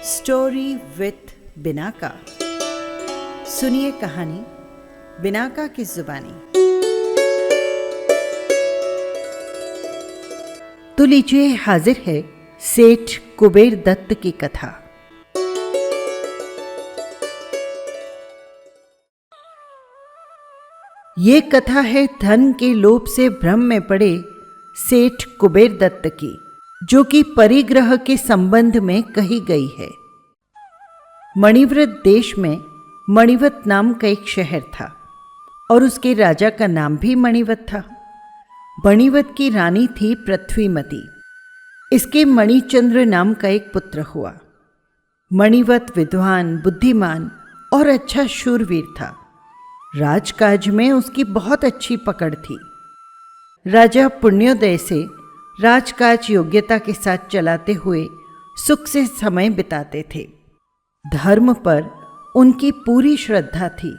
Story with Binaca. सुनिए कहानी Binaca की जुबानी। तो लीजिए, हाजिर है सेठ कुबेर दत्त की कथा। ये कथा है धन के लोभ से भ्रम में पड़े सेठ कुबेर दत्त की, जो कि परिग्रह के संबंध में कही गई है। मणिव्रत देश में मणिवत नाम का एक शहर था और उसके राजा का नाम भी मणिवत था। मणिवत की रानी थी पृथ्वीमती। इसके मणिचंद्र नाम का एक पुत्र हुआ। मणिवत विद्वान, बुद्धिमान और अच्छा शूरवीर था। राजकाज में उसकी बहुत अच्छी पकड़ थी। राजा पुण्योदय से राजकाज योग्यता के साथ चलाते हुए सुख से समय बिताते थे। धर्म पर उनकी पूरी श्रद्धा थी।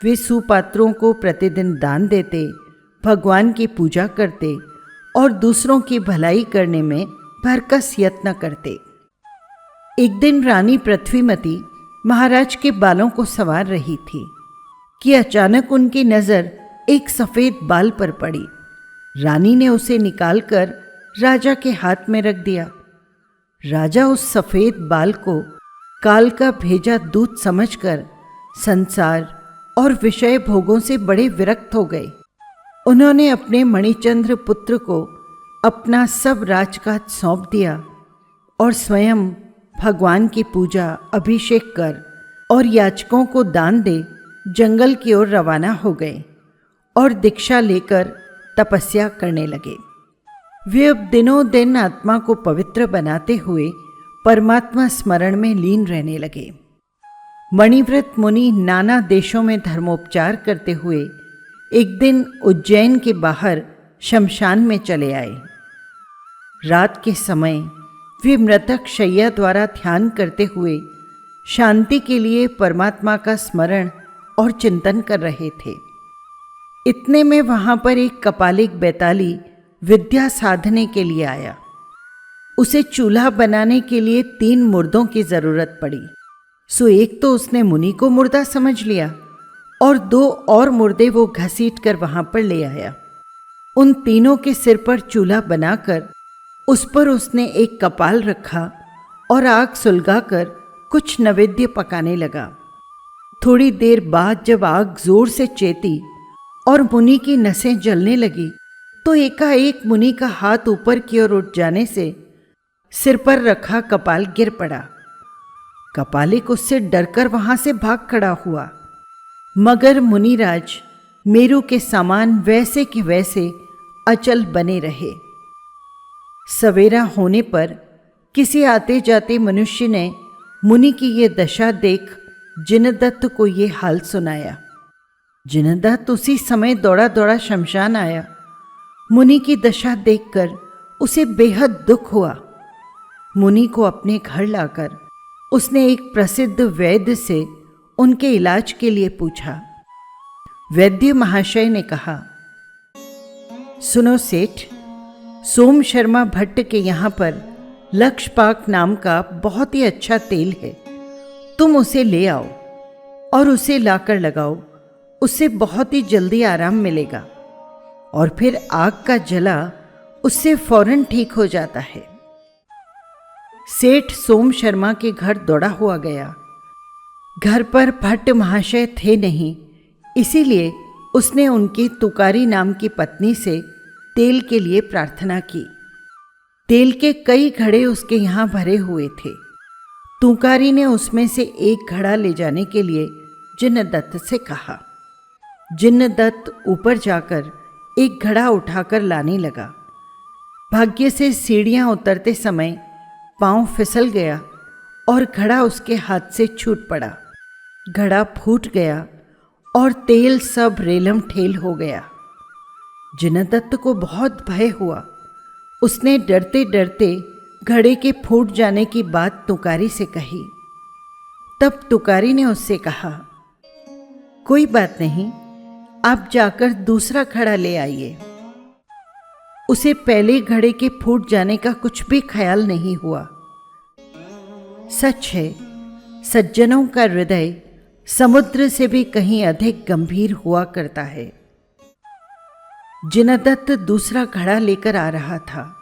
वे सुपात्रों को प्रतिदिन दान देते, भगवान की पूजा करते और दूसरों की भलाई करने में भरकस यत्न करते। एक दिन रानी पृथ्वीमती महाराज के बालों को संवार रही थी कि अचानक उनकी नज़र एक सफ़ेद बाल पर पड़ी। रानी ने उसे निकालकर राजा के हाथ में रख दिया। राजा उस सफ़ेद बाल को काल का भेजा दूत समझकर संसार और विषय भोगों से बड़े विरक्त हो गए। उन्होंने अपने मणिचंद्र पुत्र को अपना सब राजकाज सौंप दिया और स्वयं भगवान की पूजा, अभिषेक कर और याचकों को दान दे जंगल की ओर रवाना हो गए और दीक्षा लेकर तपस्या करने लगे। वे अब दिनों दिन आत्मा को पवित्र बनाते हुए परमात्मा स्मरण में लीन रहने लगे। मणिव्रत मुनि नाना देशों में धर्मोपचार करते हुए एक दिन उज्जैन के बाहर शमशान में चले आए। रात के समय वे मृतक शैया द्वारा ध्यान करते हुए शांति के लिए परमात्मा का स्मरण और चिंतन कर रहे थे। इतने में वहां पर एक कपालिक बैताली विद्या साधने के लिए आया। उसे चूल्हा बनाने के लिए 3 मुर्दों की जरूरत पड़ी। सो एक तो उसने मुनि को मुर्दा समझ लिया और 2 और मुर्दे वो घसीट कर वहां पर ले आया। उन तीनों के सिर पर चूल्हा बनाकर उस पर उसने एक कपाल रखा और आग सुलगाकर कुछ नैवेद्य पकाने लगा। थोड़ी देर बाद जब आग जोर से चेती और मुनि की नसें जलने लगी तो एकाएक मुनि का हाथ ऊपर की ओर उठ जाने से सिर पर रखा कपाल गिर पड़ा। कपालिक उससे डरकर वहां से भाग खड़ा हुआ, मगर मुनिराज मेरू के समान वैसे के वैसे अचल बने रहे। सवेरा होने पर किसी आते जाते मनुष्य ने मुनि की ये दशा देख जिनदत्त को ये हाल सुनाया। जिनदत्त उसी समय दौड़ा दौड़ा शमशान आया। मुनि की दशा देखकर उसे बेहद दुख हुआ। मुनि को अपने घर लाकर उसने एक प्रसिद्ध वैद्य से उनके इलाज के लिए पूछा। वैद्य महाशय ने कहा, सुनो सेठ, सोम शर्मा भट्ट के यहाँ पर लक्षपाक नाम का बहुत ही अच्छा तेल है। तुम उसे ले आओ और उसे लाकर लगाओ। उससे बहुत ही जल्दी आराम मिलेगा और फिर आग का जला उससे फौरन ठीक हो जाता है। सेठ सोम शर्मा के घर दौड़ा हुआ गया। घर पर भट्ट महाशय थे नहीं, इसीलिए उसने उनकी तुकारी नाम की पत्नी से तेल के लिए प्रार्थना की। तेल के कई घड़े उसके यहाँ भरे हुए थे। तुकारी ने उसमें से एक घड़ा ले जाने के लिए जिनदत्त से कहा। जिनदत्त ऊपर जाकर एक घड़ा उठाकर लाने लगा। भाग्य से सीढ़ियाँ उतरते समय पांव फिसल गया और घड़ा उसके हाथ से छूट पड़ा। घड़ा फूट गया और तेल सब रेलम ठेल हो गया। जिनदत्त को बहुत भय हुआ। उसने डरते डरते घड़े के फूट जाने की बात तुकारी से कही। तब तुकारी ने उससे कहा, कोई बात नहीं, आप जाकर दूसरा घड़ा ले आइए। उसे पहले घड़े के फूट जाने का कुछ भी ख्याल नहीं हुआ। सच है, सज्जनों का हृदय समुद्र से भी कहीं अधिक गंभीर हुआ करता है। जिनदत्त दूसरा घड़ा लेकर आ रहा था।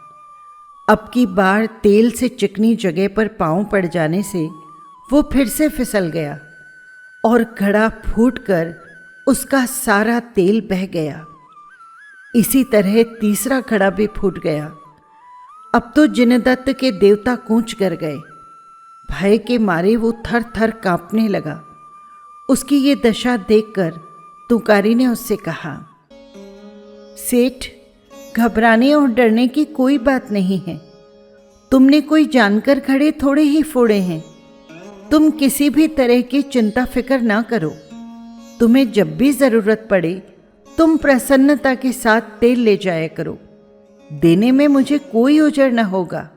अब की बार तेल से चिकनी जगह पर पांव पड़ जाने से वो फिर से फिसल गया और घड़ा फूटकर उसका सारा तेल बह गया। इसी तरह तीसरा घड़ा भी फूट गया। अब तो जिनदत्त के देवता कूच कर गए। भय के मारे वो थर थर कांपने लगा। उसकी ये दशा देखकर तुकारी ने उससे कहा, सेठ, घबराने और डरने की कोई बात नहीं है। तुमने कोई जानकर घड़े थोड़े ही फोड़े हैं। तुम किसी भी तरह की चिंता फिक्र ना करो। तुम्हें जब भी जरूरत पड़े तुम प्रसन्नता के साथ तेल ले जाया करो। देने में मुझे कोई उजर न होगा।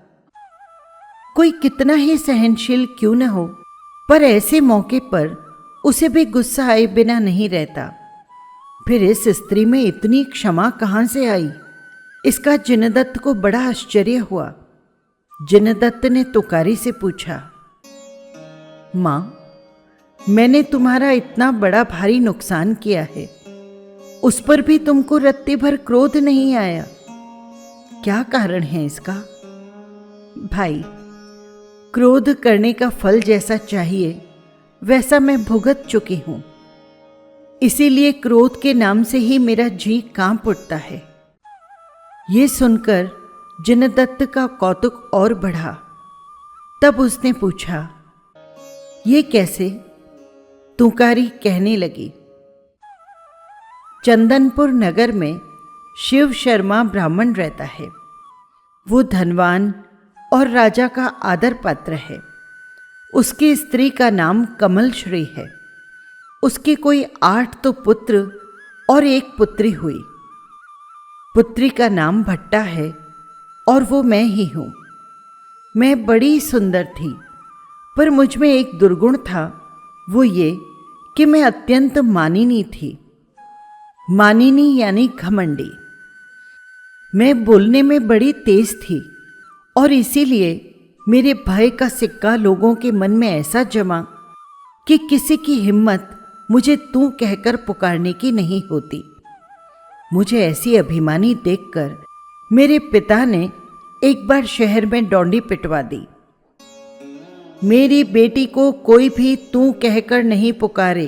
कोई कितना ही सहनशील क्यों न हो, पर ऐसे मौके पर उसे भी गुस्सा आए बिना नहीं रहता। फिर इस स्त्री में इतनी क्षमा कहां से आई, इसका जिनदत्त को बड़ा आश्चर्य हुआ। जिनदत्त ने तुकारी से पूछा, मां, मैंने तुम्हारा इतना बड़ा भारी नुकसान किया है, उस पर भी तुमको रत्ती भर क्रोध नहीं आया। क्या कारण है इसका? भाई, क्रोध करने का फल जैसा चाहिए वैसा मैं भुगत चुकी हूं। इसीलिए क्रोध के नाम से ही मेरा जी कांप उठता है। ये सुनकर जिनदत्त का कौतुक और बढ़ा। तब उसने पूछा, ये कैसे? तुकारी कहने लगी, चंदनपुर नगर में शिव शर्मा ब्राह्मण रहता है। वो धनवान और राजा का आदर पात्र है। उसकी स्त्री का नाम कमलश्री है। उसके कोई 8 तो पुत्र और 1 पुत्री हुई। पुत्री का नाम भट्टा है और वो मैं ही हूँ। मैं बड़ी सुंदर थी, पर मुझ में एक दुर्गुण था, वो ये कि मैं अत्यंत मानिनी थी। मानिनी यानी घमंडी। मैं बोलने में बड़ी तेज थी और इसीलिए मेरे भय का सिक्का लोगों के मन में ऐसा जमा कि किसी की हिम्मत मुझे तू कहकर पुकारने की नहीं होती। मुझे ऐसी अभिमानी देखकर मेरे पिता ने एक बार शहर में डोंडी पिटवा दी। मेरी बेटी को कोई भी तू कहकर नहीं पुकारे,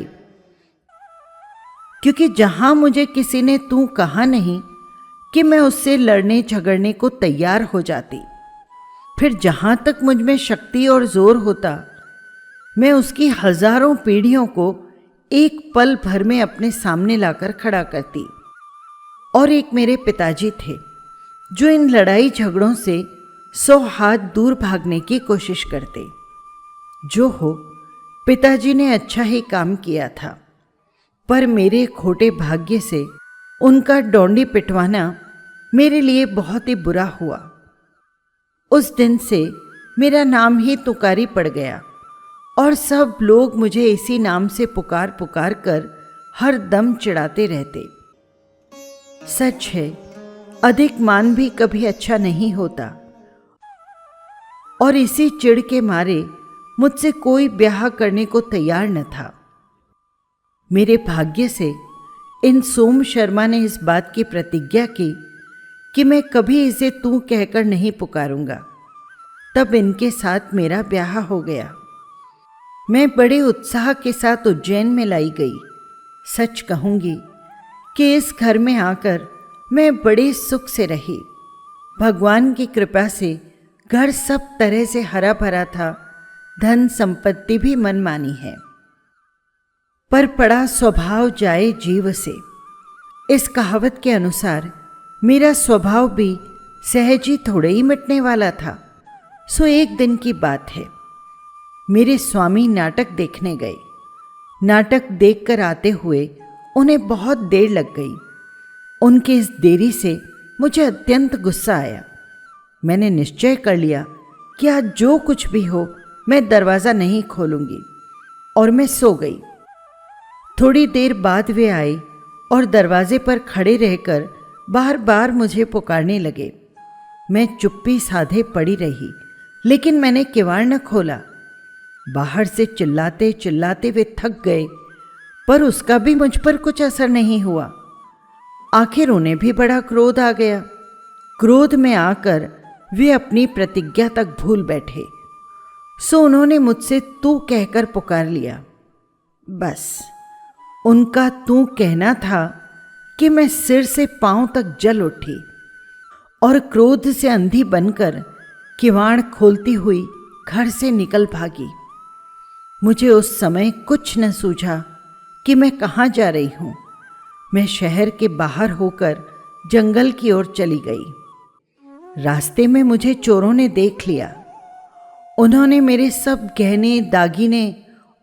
क्योंकि जहां मुझे किसी ने तू कहा नहीं कि मैं उससे लड़ने झगड़ने को तैयार हो जाती। फिर जहां तक मुझ में शक्ति और जोर होता, मैं उसकी हजारों पीढ़ियों को एक पल भर में अपने सामने लाकर खड़ा करती। और एक मेरे पिताजी थे जो इन लड़ाई झगड़ों से 100 हाथ दूर भागने की कोशिश करते। जो हो, पिताजी ने अच्छा ही काम किया था, पर मेरे खोटे भाग्य से उनका डोंडी पिटवाना मेरे लिए बहुत ही बुरा हुआ। उस दिन से मेरा नाम ही तुकारी पड़ गया और सब लोग मुझे इसी नाम से पुकार पुकार कर हर दम चिढ़ाते रहते। सच है, अधिक मान भी कभी अच्छा नहीं होता, और इसी चिढ़ के मारे मुझसे कोई ब्याह करने को तैयार न था। मेरे भाग्य से इन सोम शर्मा ने इस बात की प्रतिज्ञा की कि मैं कभी इसे तू कहकर नहीं पुकारूंगा। तब इनके साथ मेरा ब्याह हो गया। मैं बड़े उत्साह के साथ उज्जैन में लाई गई। सच कहूंगी कि इस घर में आकर मैं बड़े सुख से रही। भगवान की कृपा से घर सब तरह से हरा भरा था, धन संपत्ति भी मनमानी है। पर पड़ा स्वभाव जाए जीव से, इस कहावत के अनुसार मेरा स्वभाव भी सहज ही थोड़े ही मिटने वाला था। सो एक दिन की बात है, मेरे स्वामी नाटक देखने गए। नाटक देखकर आते हुए उन्हें बहुत देर लग गई। उनके इस देरी से मुझे अत्यंत गुस्सा आया। मैंने निश्चय कर लिया कि आज जो कुछ भी हो मैं दरवाज़ा नहीं खोलूंगी, और मैं सो गई। थोड़ी देर बाद वे आए और दरवाजे पर खड़े रहकर बार बार मुझे पुकारने लगे। मैं चुप्पी साधे पड़ी रही, लेकिन मैंने किवाड़ न खोला। बाहर से चिल्लाते चिल्लाते वे थक गए, पर उसका भी मुझ पर कुछ असर नहीं हुआ। आखिर उन्हें भी बड़ा क्रोध आ गया। क्रोध में आकर वे अपनी प्रतिज्ञा तक भूल बैठे, सो उन्होंने मुझसे तू कहकर पुकार लिया। बस उनका तू कहना था कि मैं सिर से पांव तक जल उठी और क्रोध से अंधी बनकर किवाड़ खोलती हुई घर से निकल भागी। मुझे उस समय कुछ न सूझा कि मैं कहाँ जा रही हूँ। मैं शहर के बाहर होकर जंगल की ओर चली गई। रास्ते में मुझे चोरों ने देख लिया। उन्होंने मेरे सब गहने, दागिने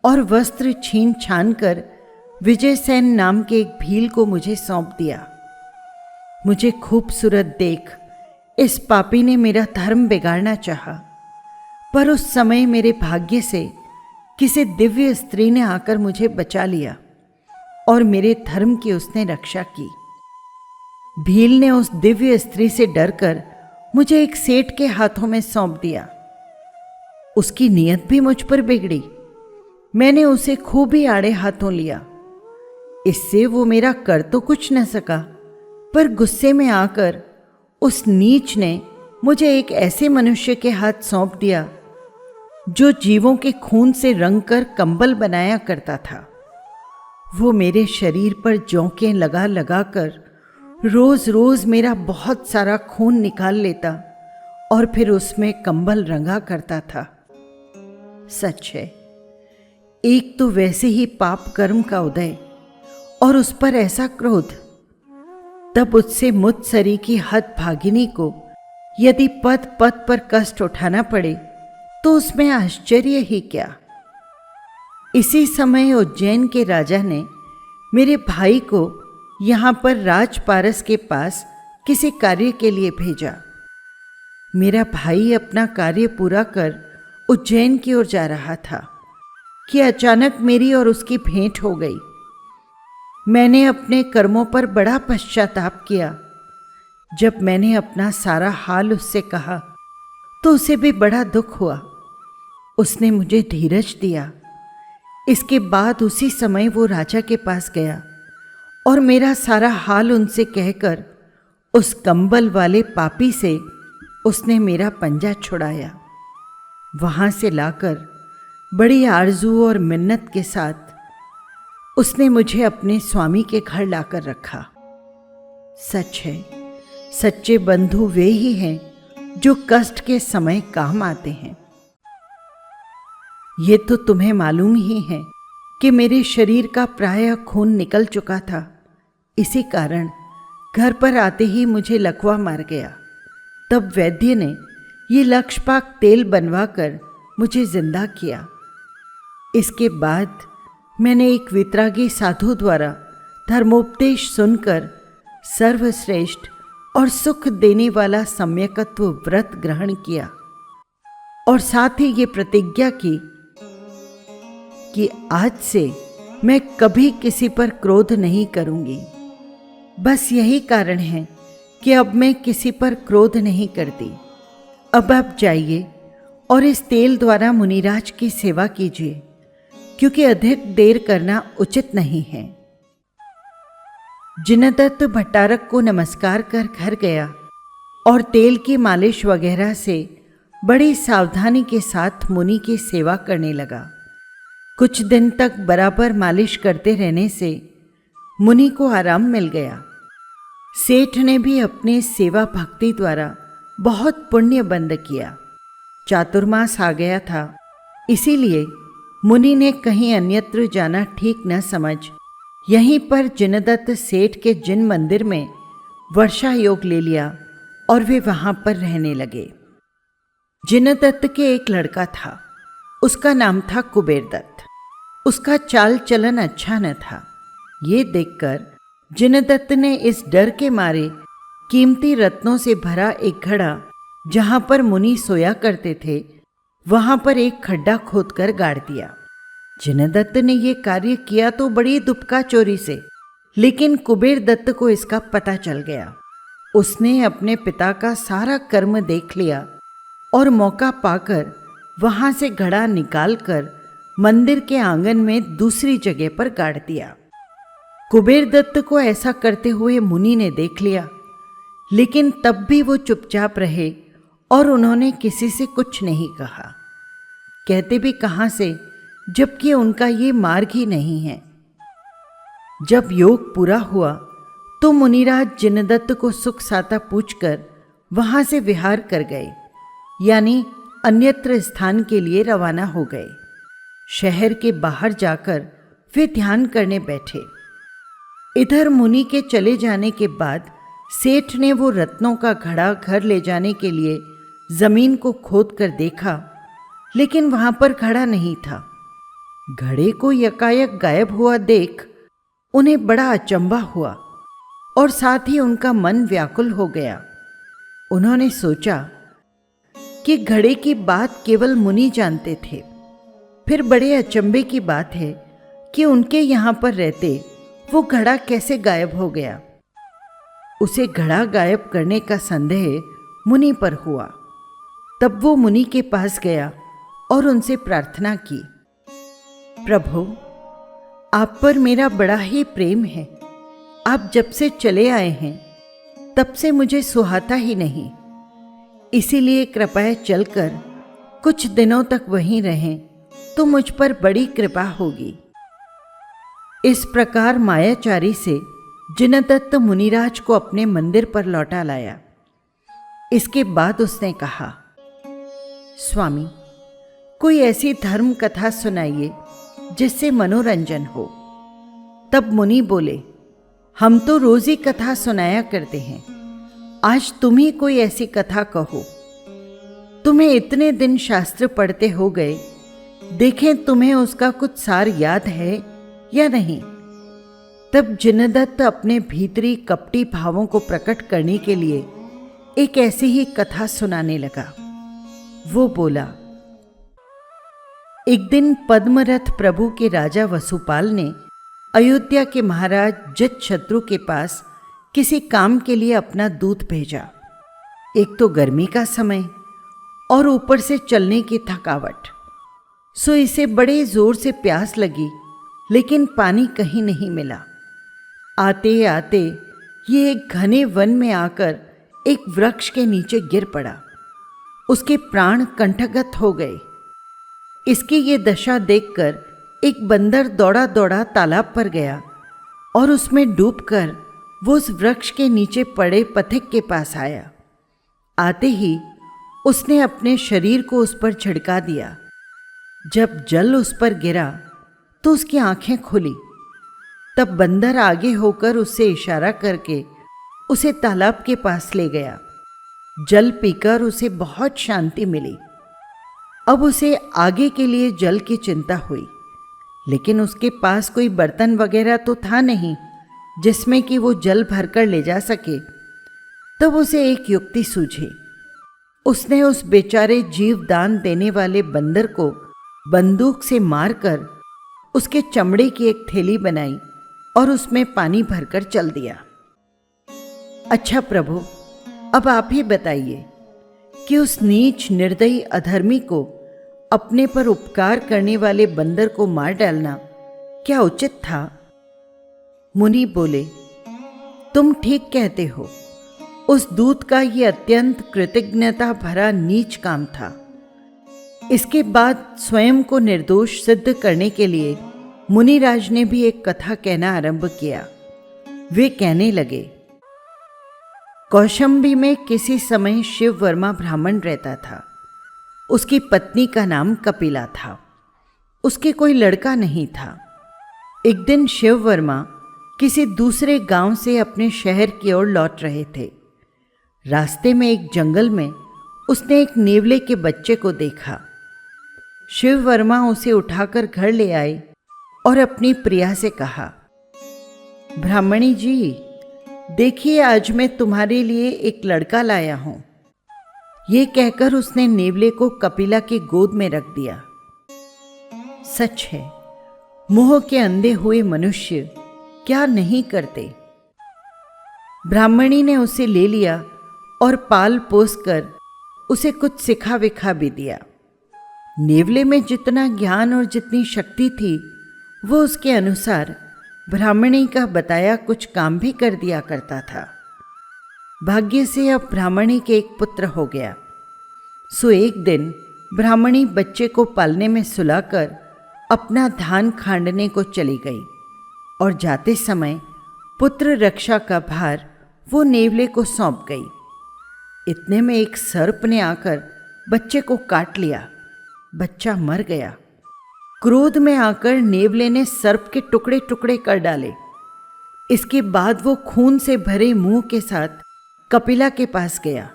और वस्त्र छीन छान कर विजय सेन नाम के एक भील को मुझे सौंप दिया। मुझे खूबसूरत देख इस पापी ने मेरा धर्म बिगाड़ना चाहा, पर उस समय मेरे भाग्य से किसी दिव्य स्त्री ने आकर मुझे बचा लिया और मेरे धर्म की उसने रक्षा की। भील ने उस दिव्य स्त्री से डरकर मुझे एक सेठ के हाथों में सौंप दिया। उसकी नीयत भी मुझ पर बिगड़ी। मैंने उसे खूब ही आड़े हाथों लिया। इससे वो मेरा कर तो कुछ न सका, पर गुस्से में आकर उस नीच ने मुझे एक ऐसे मनुष्य के हाथ सौंप दिया जो जीवों के खून से रंग कर कंबल बनाया करता था। वो मेरे शरीर पर जोंकें लगा लगा कर रोज रोज मेरा बहुत सारा खून निकाल लेता और फिर उसमें कंबल रंगा करता था। सच है, एक तो वैसे ही पाप कर्म का उदय और उस पर ऐसा क्रोध। तब उससे मुत्सरी की हतभागिनी को यदि पद पद पर कष्ट उठाना पड़े तो उसमें आश्चर्य ही क्या। इसी समय उज्जैन के राजा ने मेरे भाई को यहाँ पर राजपारस के पास किसी कार्य के लिए भेजा। मेरा भाई अपना कार्य पूरा कर उज्जैन की ओर जा रहा था कि अचानक मेरी और उसकी भेंट हो गई। मैंने अपने कर्मों पर बड़ा पश्चाताप किया। जब मैंने अपना सारा हाल उससे कहा तो उसे भी बड़ा दुख हुआ। उसने मुझे धीरज दिया। इसके बाद उसी समय वो राजा के पास गया और मेरा सारा हाल उनसे कहकर उस कंबल वाले पापी से उसने मेरा पंजा छुड़ाया। वहां से लाकर बड़ी आरजू और मिन्नत के साथ उसने मुझे अपने स्वामी के घर लाकर रखा। सच है, सच्चे बंधु वे ही हैं जो कष्ट के समय काम आते हैं। ये तो तुम्हें मालूम ही है कि मेरे शरीर का प्रायः खून निकल चुका था। इसी कारण घर पर आते ही मुझे लकवा मार गया। तब वैद्य ने ये लक्षपाक तेल बनवाकर मुझे जिंदा किया। इसके बाद मैंने एक वितरागी साधु द्वारा धर्मोपदेश सुनकर सर्वश्रेष्ठ और सुख देने वाला सम्यकत्व व्रत ग्रहण किया और साथ ही ये प्रतिज्ञा की कि आज से मैं कभी किसी पर क्रोध नहीं करूंगी। बस यही कारण है कि अब मैं किसी पर क्रोध नहीं करती। अब आप जाइए और इस तेल द्वारा मुनिराज की सेवा कीजिए, क्योंकि अधिक देर करना उचित नहीं है। जिनदत्त भट्टारक को नमस्कार कर घर गया और तेल की मालिश वगैरह से बड़ी सावधानी के साथ मुनि की सेवा करने लगा। कुछ दिन तक बराबर मालिश करते रहने से मुनि को आराम मिल गया। सेठ ने भी अपने सेवा भक्ति द्वारा बहुत पुण्य बंद किया। चातुर्मास आ गया था, इसीलिए मुनि ने कहीं अन्यत्र जाना ठीक न समझ यहीं पर जिनदत्त सेठ के जिन मंदिर में वर्षा योग ले लिया और वे वहां पर रहने लगे। जिनदत्त के एक लड़का था, उसका नाम था कुबेरदत्त। उसका चाल चलन अच्छा न था। ये देखकर जिनदत्त ने इस डर के मारे कीमती रत्नों से भरा एक घड़ा जहां पर मुनि सोया करते थे, वहां पर एक खड्डा खोदकर गाड़ दिया। जिनदत्त ने यह कार्य किया तो बड़ी दुपका चोरी से, लेकिन कुबेरदत्त को इसका पता चल गया। उसने अपने पिता का सारा कर्म देख लिया और मौका पाकर वहां से घड़ा निकालकर मंदिर के आंगन में दूसरी जगह पर गाड़ दिया। कुबेर दत्त को ऐसा करते हुए मुनि ने देख लिया, लेकिन तब भी वो चुपचाप रहे और उन्होंने किसी से कुछ नहीं कहा। कहते भी कहाँ से, जबकि उनका ये मार्ग ही नहीं है। जब योग पूरा हुआ तो मुनिराज जिनदत्त को सुख साता पूछकर वहां से विहार कर गए, यानी अन्यत्र स्थान के लिए रवाना हो गए। शहर के बाहर जाकर वे ध्यान करने बैठे। इधर मुनि के चले जाने के बाद सेठ ने वो रत्नों का घड़ा घर ले जाने के लिए जमीन को खोद कर देखा, लेकिन वहां पर घड़ा नहीं था। घड़े को यकायक गायब हुआ देख उन्हें बड़ा अचंभा हुआ और साथ ही उनका मन व्याकुल हो गया। उन्होंने सोचा कि घड़े की बात केवल मुनि जानते थे, फिर बड़े अचंभे की बात है कि उनके यहाँ पर रहते वो घड़ा कैसे गायब हो गया। उसे घड़ा गायब करने का संदेह मुनि पर हुआ। तब वो मुनि के पास गया और उनसे प्रार्थना की, प्रभु, आप पर मेरा बड़ा ही प्रेम है। आप जब से चले आए हैं तब से मुझे सुहाता ही नहीं, इसीलिए कृपया चलकर कुछ दिनों तक वहीं रहें तो मुझ पर बड़ी कृपा होगी। इस प्रकार मायाचारी से जिनदत्त मुनिराज को अपने मंदिर पर लौटा लाया। इसके बाद उसने कहा, स्वामी, कोई ऐसी धर्म कथा सुनाइए जिससे मनोरंजन हो। तब मुनि बोले, हम तो रोज ही कथा सुनाया करते हैं, आज तुम ही कोई ऐसी कथा कहो। तुम्हें इतने दिन शास्त्र पढ़ते हो गए, देखें तुम्हें उसका कुछ सार याद है या नहीं। तब जिनदत्त अपने भीतरी कपटी भावों को प्रकट करने के लिए एक ऐसी ही कथा सुनाने लगा। वो बोला, एक दिन पद्मरथ प्रभु के राजा वसुपाल ने अयोध्या के महाराज जतशत्रु के पास किसी काम के लिए अपना दूत भेजा। एक तो गर्मी का समय और ऊपर से चलने की थकावट, सो इसे बड़े जोर से प्यास लगी, लेकिन पानी कहीं नहीं मिला। आते आते ये एक घने वन में आकर एक वृक्ष के नीचे गिर पड़ा। उसके प्राण कंठगत हो गए। इसकी ये दशा देखकर एक बंदर दौड़ा दौड़ा तालाब पर गया और उसमें डूबकर वो उस वृक्ष के नीचे पड़े पथिक के पास आया। आते ही उसने अपने शरीर को उस पर छिड़का दिया। जब जल उस पर गिरा तो उसकी आंखें खुली। तब बंदर आगे होकर उससे इशारा करके उसे तालाब के पास ले गया। जल पीकर उसे बहुत शांति मिली। अब उसे आगे के लिए जल की चिंता हुई, लेकिन उसके पास कोई बर्तन वगैरह तो था नहीं जिसमें कि वो जल भरकर ले जा सके। तब उसे एक युक्ति सूझी। उसने उस बेचारे जीवदान देने वाले बंदर को बंदूक से मारकर उसके चमड़े की एक थैली बनाई और उसमें पानी भरकर चल दिया। अच्छा प्रभु, अब आप ही बताइए कि उस नीच निर्दयी अधर्मी को अपने पर उपकार करने वाले बंदर को मार डालना क्या उचित था? मुनि बोले, तुम ठीक कहते हो। उस दूत का ये अत्यंत कृतज्ञता भरा नीच काम था। इसके बाद स्वयं को निर्दोष सिद्ध करने के लिए मुनिराज ने भी एक कथा कहना आरंभ किया। वे कहने लगे, कौशंबी में किसी समय शिव वर्मा ब्राह्मण रहता था। उसकी पत्नी का नाम कपिला था। उसके कोई लड़का नहीं था। एक दिन शिव वर्मा किसी दूसरे गांव से अपने शहर की ओर लौट रहे थे। रास्ते में एक जंगल में उसने एक नेवले के बच्चे को देखा। शिव वर्मा उसे उठाकर घर ले आए और अपनी प्रिया से कहा, ब्राह्मणी जी, देखिए आज मैं तुम्हारे लिए एक लड़का लाया हूं। ये कहकर उसने नेवले को कपिला की गोद में रख दिया। सच है, मोह के अंधे हुए मनुष्य क्या नहीं करते। ब्राह्मणी ने उसे ले लिया और पाल पोस कर उसे कुछ सिखा विखा भी दिया। नेवले में जितना ज्ञान और जितनी शक्ति थी, वो उसके अनुसार ब्राह्मणी का बताया कुछ काम भी कर दिया करता था। भाग्य से अब ब्राह्मणी के एक पुत्र हो गया। सो एक दिन ब्राह्मणी बच्चे को पालने में सुलाकर अपना धान खांडने को चली गई और जाते समय पुत्र रक्षा का भार वो नेवले को सौंप गई। इतने में एक सर्प ने आकर बच्चे को काट लिया। बच्चा मर गया। क्रोध में आकर नेवले ने सर्प के टुकड़े टुकड़े कर डाले। इसके बाद वो खून से भरे मुंह के साथ कपिला के पास गया।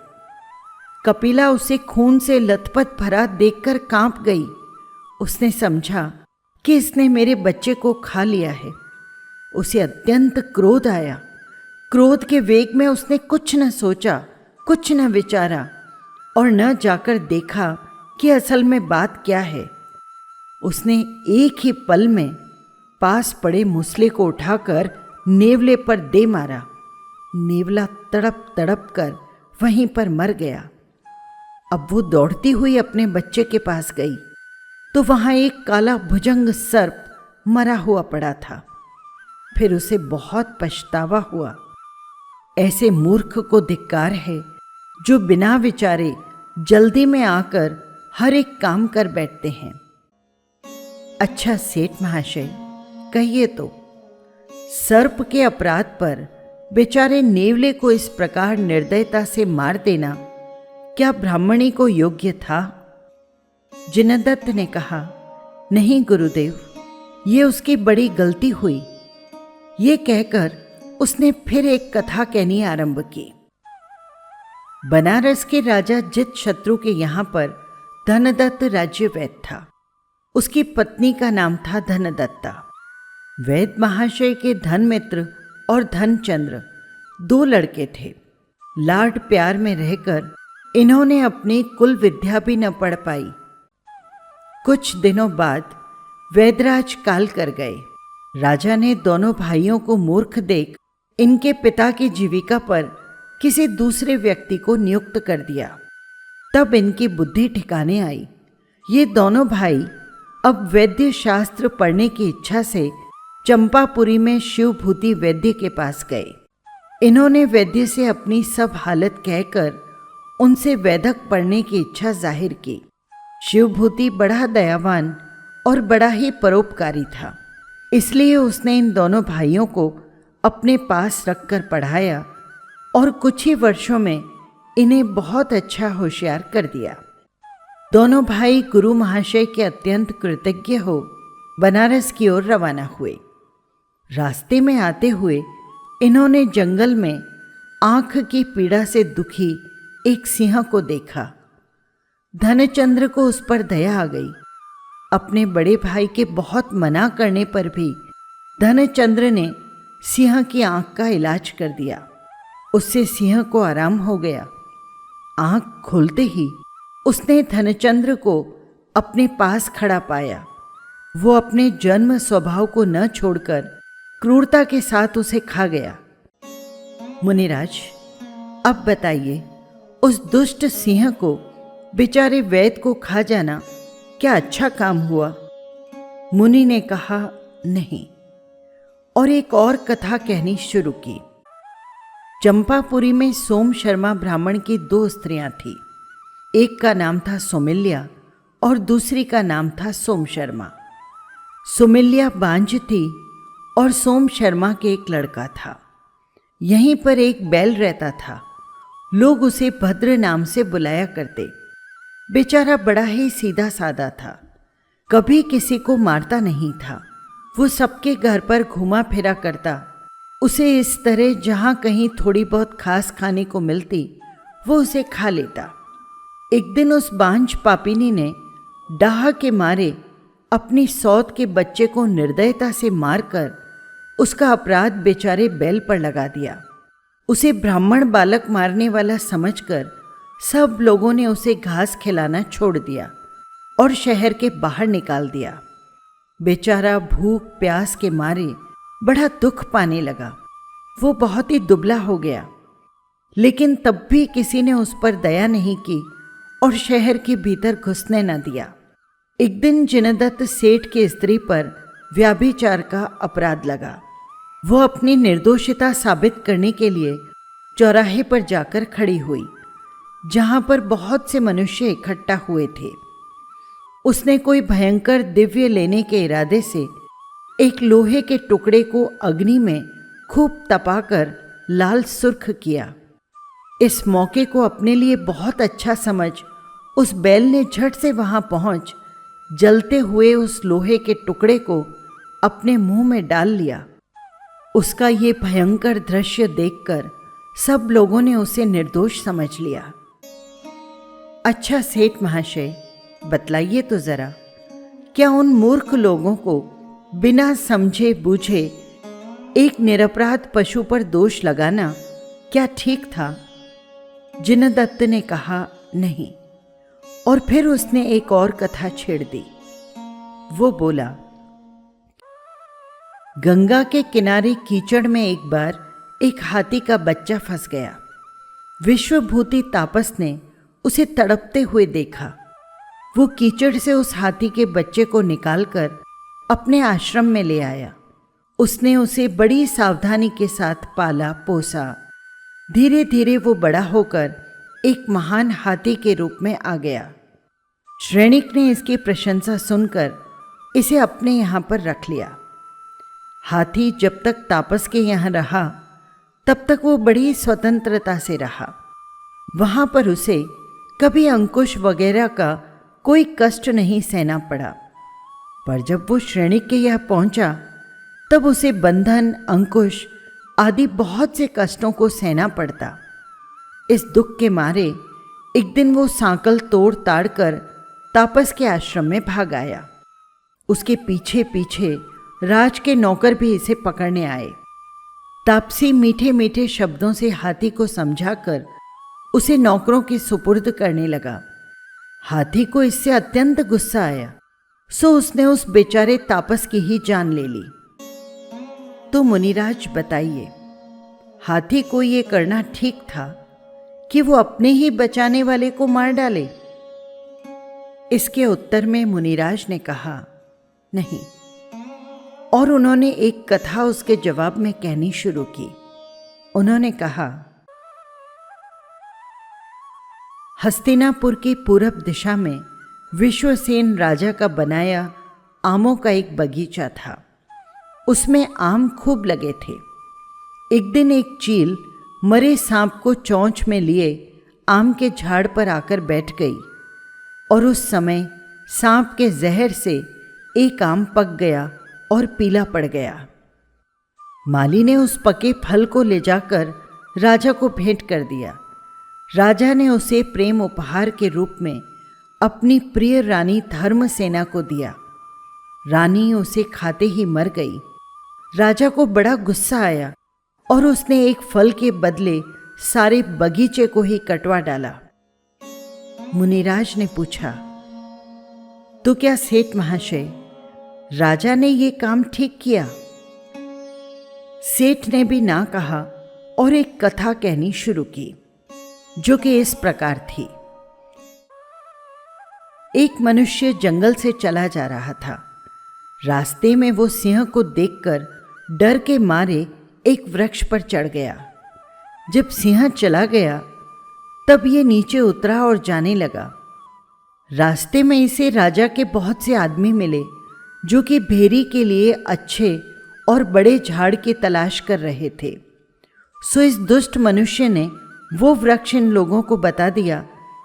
कपिला उसे खून से लथपथ भरा देखकर कांप गई। उसने समझा कि इसने मेरे बच्चे को खा लिया है। उसे अत्यंत क्रोध आया। क्रोध के वेग में उसने कुछ न सोचा, कुछ न विचारा और न जाकर देखा कि असल में बात क्या है। उसने एक ही पल में पास पड़े मुसले को उठाकर नेवले पर दे मारा। नेवला तड़प तड़प कर वहीं पर मर गया। अब वो दौड़ती हुई अपने बच्चे के पास गई तो वहां एक काला भुजंग सर्प मरा हुआ पड़ा था। फिर उसे बहुत पछतावा हुआ। ऐसे मूर्ख को धिक्कार है जो बिना विचारे जल्दी में आकर हर एक काम कर बैठते हैं। अच्छा सेठ महाशय, कहिए तो, सर्प के अपराध पर बेचारे नेवले को इस प्रकार निर्दयता से मार देना क्या ब्राह्मणी को योग्य था? जिनदत्त ने कहा, नहीं गुरुदेव, ये उसकी बड़ी गलती हुई। ये कहकर उसने फिर एक कथा कहनी आरंभ की। बनारस के राजा जित शत्रु के यहाँ पर धनदत्त राज्य वैद था। उसकी पत्नी का नाम था धनदत्ता। वैद महाशय के धनमित्र और धनचंद्र 2 लड़के थे। लाड प्यार में रहकर इन्होंने अपनी कुल विद्या भी न पढ़ पाई। कुछ दिनों बाद वैदराज काल कर गए। राजा ने दोनों भाइयों को मूर्ख देख इनके पिता की जीविका पर किसी दूसरे व्यक्ति को नियुक्त कर दिया। तब इनकी बुद्धि ठिकाने आई। ये दोनों भाई अब वैद्य शास्त्र पढ़ने की इच्छा से चंपापुरी में शिवभूति वैद्य के पास गए। इन्होंने वैद्य से अपनी सब हालत कहकर उनसे वैदक पढ़ने की इच्छा जाहिर की। शिवभूति बड़ा दयावान और बड़ा ही परोपकारी था, इसलिए उसने इन दोनों भाइयों को अपने पास रखकर पढ़ाया और कुछ ही वर्षों में इन्हें बहुत अच्छा होशियार कर दिया। दोनों भाई गुरु महाशय के अत्यंत कृतज्ञ हो बनारस की ओर रवाना हुए। रास्ते में आते हुए इन्होंने जंगल में आंख की पीड़ा से दुखी एक सिंह को देखा। धनचंद्र को उस पर दया आ गई। अपने बड़े भाई के बहुत मना करने पर भी धनचंद्र ने सिंह की आंख का इलाज कर दिया। उससे सिंह को आराम हो गया। आंख खोलते ही उसने धनचंद्र को अपने पास खड़ा पाया। वो अपने जन्म स्वभाव को न छोड़कर क्रूरता के साथ उसे खा गया। मुनिराज, अब बताइए, उस दुष्ट सिंह को बेचारे वैद को खा जाना क्या अच्छा काम हुआ? मुनि ने कहा, नहीं, और एक और कथा कहनी शुरू की। चंपापुरी में सोम शर्मा ब्राह्मण की 2 स्त्रियां थीं। एक का नाम था सुमिल्या और दूसरी का नाम था सोम शर्मा। सुमिल्या बांझ थी और सोम शर्मा के एक लड़का था। यहीं पर एक बैल रहता था। लोग उसे भद्र नाम से बुलाया करते। बेचारा बड़ा ही सीधा सादा था, कभी किसी को मारता नहीं था। वो सबके घर पर घुमा फिरा करता। उसे इस तरह जहाँ कहीं थोड़ी बहुत खास खाने को मिलती वो उसे खा लेता। एक दिन उस बांझ पापिनी ने डाह के मारे अपनी सौत के बच्चे को निर्दयता से मारकर उसका अपराध बेचारे बैल पर लगा दिया। उसे ब्राह्मण बालक मारने वाला समझकर सब लोगों ने उसे घास खिलाना छोड़ दिया और शहर के बाहर निकाल दिया। बेचारा भूख प्यास के मारे बड़ा दुख पाने लगा। वो बहुत ही दुबला हो गया, लेकिन तब भी किसी ने उस पर दया नहीं की और शहर के भीतर घुसने न दिया। एक दिन जिनदत्त सेठ की स्त्री पर व्यभिचार का अपराध लगा। वो अपनी निर्दोषिता साबित करने के लिए चौराहे पर जाकर खड़ी हुई, जहां पर बहुत से मनुष्य इकट्ठा हुए थे। उसने कोई भयंकर दिव्य लेने के इरादे से एक लोहे के टुकड़े को अग्नि में खूब तपाकर लाल सुर्ख किया। इस मौके को अपने लिए बहुत अच्छा समझ उस बैल ने झट से वहां पहुंच जलते हुए उस लोहे के टुकड़े को अपने मुंह में डाल लिया। उसका ये भयंकर दृश्य देखकर सब लोगों ने उसे निर्दोष समझ लिया। अच्छा सेठ महाशय, बतलाइए तो जरा, क्या उन मूर्ख लोगों को बिना समझे बूझे एक निरपराध पशु पर दोष लगाना क्या ठीक था? जिनदत्त ने कहा, नहीं। और फिर उसने एक और कथा छेड़ दी। वो बोला, गंगा के किनारे कीचड़ में एक बार एक हाथी का बच्चा फंस गया। विश्वभूति तापस ने उसे तड़पते हुए देखा। वो कीचड़ से उस हाथी के बच्चे को निकालकर अपने आश्रम में ले आया। उसने उसे बड़ी सावधानी के साथ पाला पोसा। धीरे धीरे वो बड़ा होकर एक महान हाथी के रूप में आ गया। श्रेणिक ने इसकी प्रशंसा सुनकर इसे अपने यहाँ पर रख लिया। हाथी जब तक तापस के यहाँ रहा तब तक वो बड़ी स्वतंत्रता से रहा। वहाँ पर उसे कभी अंकुश वगैरह का कोई कष्ट नहीं सहना पड़ा। पर जब वो श्रेणिक के यहाँ पहुँचा तब उसे बंधन, अंकुश आदि बहुत से कष्टों को सहना पड़ता। इस दुख के मारे एक दिन वो सांकल तोड़ ताड़ कर तापस के आश्रम में भाग आया। उसके पीछे पीछे राज के नौकर भी इसे पकड़ने आए। तापसी मीठे मीठे शब्दों से हाथी को समझाकर उसे नौकरों के सुपुर्द करने लगा। हाथी को इससे अत्यंत गुस्सा आया, सो उसने उस बेचारे तापस की ही जान ले ली। तो मुनिराज बताइए, हाथी को ये करना ठीक था कि वो अपने ही बचाने वाले को मार डाले? इसके उत्तर में मुनिराज ने कहा, नहीं। और उन्होंने एक कथा उसके जवाब में कहनी शुरू की। उन्होंने कहा, हस्तिनापुर की पूरब दिशा में विश्वसेन राजा का बनाया आमों का एक बगीचा था। उसमें आम खूब लगे थे। एक दिन एक चील मरे सांप को चोंच में लिए आम के झाड़ पर आकर बैठ गई और उस समय सांप के जहर से एक आम पक गया और पीला पड़ गया। माली ने उस पके फल को ले जाकर राजा को भेंट कर दिया। राजा ने उसे प्रेम उपहार के रूप में अपनी प्रिय रानी धर्मसेना को दिया। रानी उसे खाते ही मर गई। राजा को बड़ा गुस्सा आया और उसने एक फल के बदले सारे बगीचे को ही कटवा डाला। मुनिराज ने पूछा, तो क्या सेठ महाशय, राजा ने ये काम ठीक किया? सेठ ने भी ना कहा और एक कथा कहनी शुरू की, जो कि इस प्रकार थी। एक मनुष्य जंगल से चला जा रहा था। रास्ते में वो सिंह को देखकर डर के मारे एक वृक्ष पर चढ़ गया। जब सिंह चला गया तब ये नीचे उतरा और जाने लगा। रास्ते में इसे राजा के बहुत से आदमी मिले जो कि भेरी के लिए अच्छे और बड़े झाड़ की तलाश कर रहे थे। सो इस दुष्ट मनुष्य ने वो वृक्ष इन लोगों को बता दिया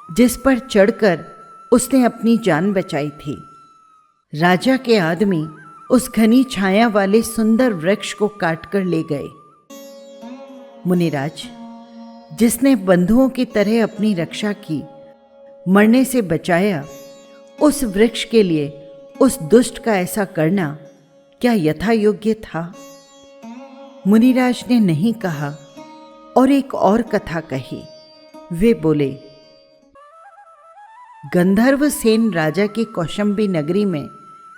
जिस पर चढ़कर उसने अपनी जान बचाई थी। राजा के आदमी उस घनी छाया वाले सुंदर वृक्ष को काटकर ले गए। मुनिराज, जिसने बंधुओं की तरह अपनी रक्षा की, मरने से बचाया, उस वृक्ष के लिए उस दुष्ट का ऐसा करना क्या यथा योग्य था? मुनिराज ने नहीं कहा और एक और कथा कही। वे बोले, गंधर्व सेन राजा की कौशंबी नगरी में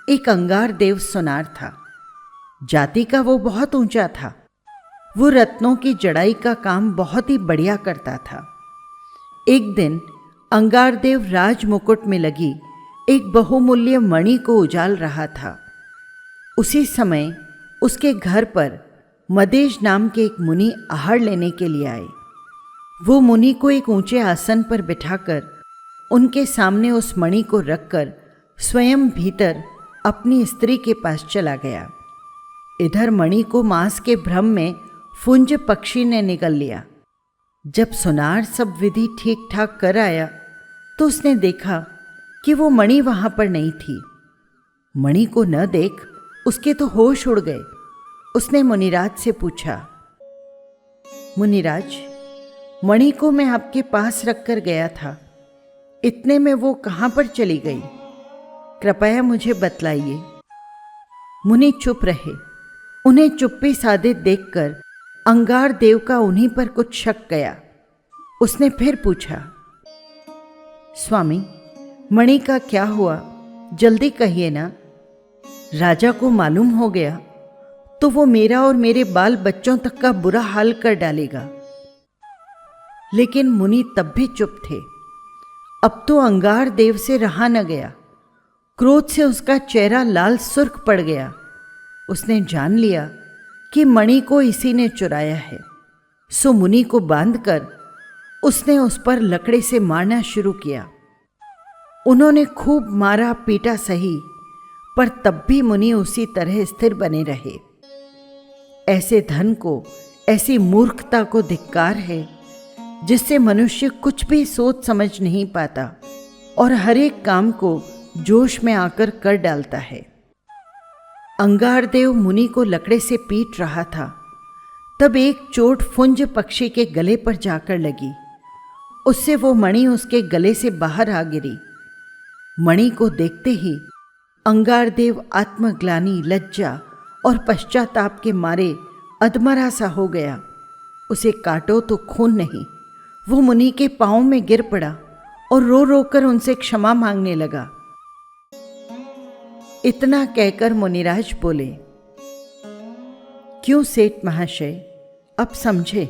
एक अंगार देव सुनार था। जाति का वो बहुत ऊंचा था। वो रत्नों की जड़ाई का काम बहुत ही बढ़िया करता था। एक दिन अंगार देव राज मुकुट में लगी एक बहुमूल्य मणि को उजाल रहा था। उसी समय उसके घर पर मदेश नाम के एक मुनि आहार लेने के लिए आए। वो मुनि को एक ऊंचे आसन पर बिठाकर उनके सामने उस मणि को रखकर स्वयं भीतर अपनी स्त्री के पास चला गया। इधर मणि को मांस के भ्रम में फुंज पक्षी ने निगल लिया। जब सुनार सब विधि ठीक ठाक कर आया तो उसने देखा कि वो मणि वहां पर नहीं थी। मणि को न देख उसके तो होश उड़ गए। उसने मुनिराज से पूछा, मुनिराज, मणि को मैं आपके पास रखकर गया था, इतने में वो कहां पर चली गई? कृपया मुझे बतलाइए। मुनि चुप रहे। उन्हें चुप्पी साधे देखकर अंगार देव का उन्हीं पर कुछ शक गया। उसने फिर पूछा, स्वामी, मणि का क्या हुआ? जल्दी कहिए ना। राजा को मालूम हो गया तो वो मेरा और मेरे बाल बच्चों तक का बुरा हाल कर डालेगा। लेकिन मुनि तब भी चुप थे। अब तो अंगार देव से रहा न गया। क्रोध से उसका चेहरा लाल सुर्ख पड़ गया। उसने जान लिया कि मणि को इसी ने चुराया है। सो मुनि को बांधकर उसने उस पर लकड़ी से मारना शुरू किया। उन्होंने खूब मारा पीटा सही, पर तब भी मुनि उसी तरह स्थिर बने रहे। ऐसे धन को, ऐसी मूर्खता को धिक्कार है जिससे मनुष्य कुछ भी सोच समझ नहीं पाता और हर एक काम को जोश में आकर कर डालता है। अंगारदेव मुनि को लकड़े से पीट रहा था, तब एक चोट फुंज पक्षी के गले पर जाकर लगी। उससे वो मणि उसके गले से बाहर आ गिरी। मणि को देखते ही अंगारदेव आत्मग्लानि, लज्जा और पश्चाताप के मारे अधमरा सा हो गया। उसे काटो तो खून नहीं। वो मुनि के पांव में गिर पड़ा और रो रो कर उनसे क्षमा मांगने लगा। इतना कहकर मुनिराज बोले, क्यों सेठ महाशय, अब समझे।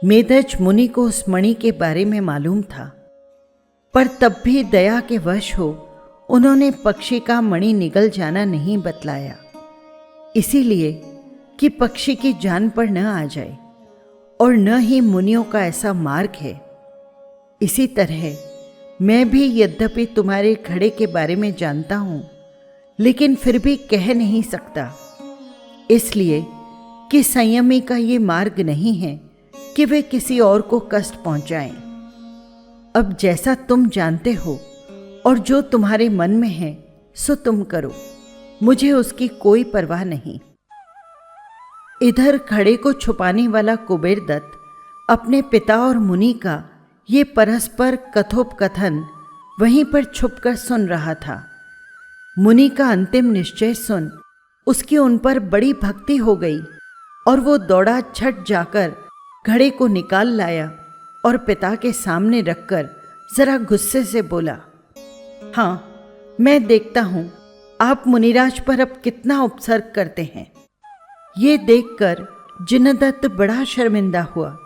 मेदज मुनि को उस मणि के बारे में मालूम था, पर तब भी दया के वश हो उन्होंने पक्षी का मणि निगल जाना नहीं बतलाया, इसीलिए कि पक्षी की जान पर न आ जाए, और न ही मुनियों का ऐसा मार्ग है। इसी तरह मैं भी यद्यपि तुम्हारे घड़े के बारे में जानता हूं, लेकिन फिर भी कह नहीं सकता, इसलिए कि संयमी का ये मार्ग नहीं है कि वे किसी और को कष्ट पहुंचाएं। अब जैसा तुम जानते हो और जो तुम्हारे मन में है सो तुम करो, मुझे उसकी कोई परवाह नहीं। इधर घड़े को छुपाने वाला कुबेरदत्त अपने पिता और मुनि का ये परस्पर कथोपकथन वहीं पर छुपकर सुन रहा था। मुनि का अंतिम निश्चय सुन उसकी उन पर बड़ी भक्ति हो गई और वो दौड़ा छट जाकर घड़े को निकाल लाया और पिता के सामने रखकर जरा गुस्से से बोला, हाँ, मैं देखता हूं आप मुनिराज पर अब कितना उपसर्ग करते हैं। ये देखकर जिनदत्त बड़ा शर्मिंदा हुआ।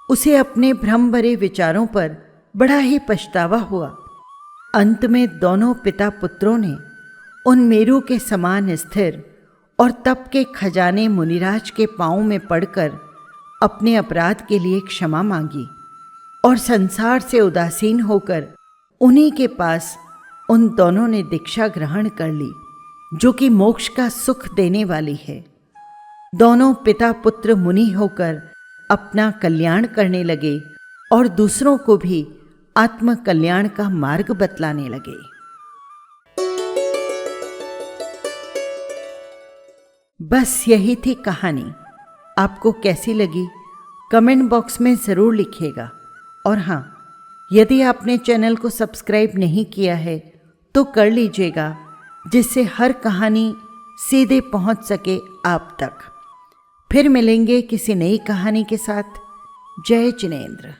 उसे अपने भ्रम भरे विचारों पर बड़ा ही पछतावा हुआ। अंत में दोनों पिता पुत्रों ने उन मेरू के समान स्थिर और तप के खजाने मुनिराज के पांव में पड़कर अपने अपराध के लिए क्षमा मांगी और संसार से उदासीन होकर उन्हीं के पास उन दोनों ने दीक्षा ग्रहण कर ली, जो कि मोक्ष का सुख देने वाली है। दोनों पिता पुत्र मुनि होकर अपना कल्याण करने लगे और दूसरों को भी आत्म कल्याण का मार्ग बतलाने लगे। बस यही थी कहानी। आपको कैसी लगी कमेंट बॉक्स में ज़रूर लिखिएगा। और हाँ, यदि आपने चैनल को सब्सक्राइब नहीं किया है तो कर लीजिएगा, जिससे हर कहानी सीधे पहुंच सके आप तक। फिर मिलेंगे किसी नई कहानी के साथ। जय जिनेंद्र।